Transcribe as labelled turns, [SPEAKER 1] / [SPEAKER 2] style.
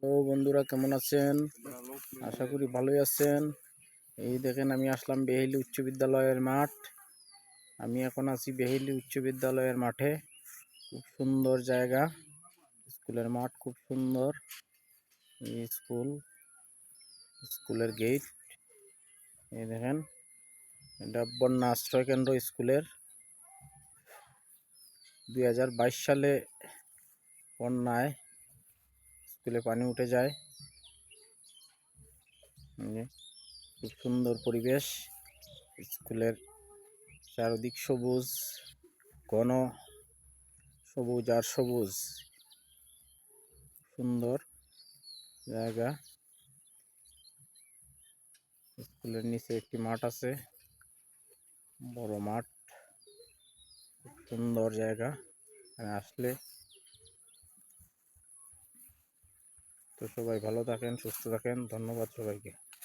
[SPEAKER 1] তো বন্ধুরা কেমন আছেন? আশা করি ভালোই আছেন। এই দেখেন আমি আসলাম বেহিলি উচ্চ বিদ্যালয়ের মাঠ। আমি এখন আছি বেহিলি উচ্চ বিদ্যালয়ের মাঠে। খুব সুন্দর জায়গা, স্কুলের মাঠ খুব সুন্দর। এই স্কুলের গেট, এই দেখেন এটা বন্যা আশ্রয় কেন্দ্র স্কুলের। 2022 সালে বন্যায় স্কুলে পানি উঠে যায়। খুব সুন্দর পরিবেশ, স্কুলের চারদিক সবুজ, ঘন সবুজ আর সবুজ, সুন্দর জায়গা। স্কুলের নিচে একটি মাঠ আছে, বড় মাঠ, খুব সুন্দর জায়গা। আসলে তো সবাই ভালো থাকেন, সুস্থ থাকেন। ধন্যবাদ সবাইকে।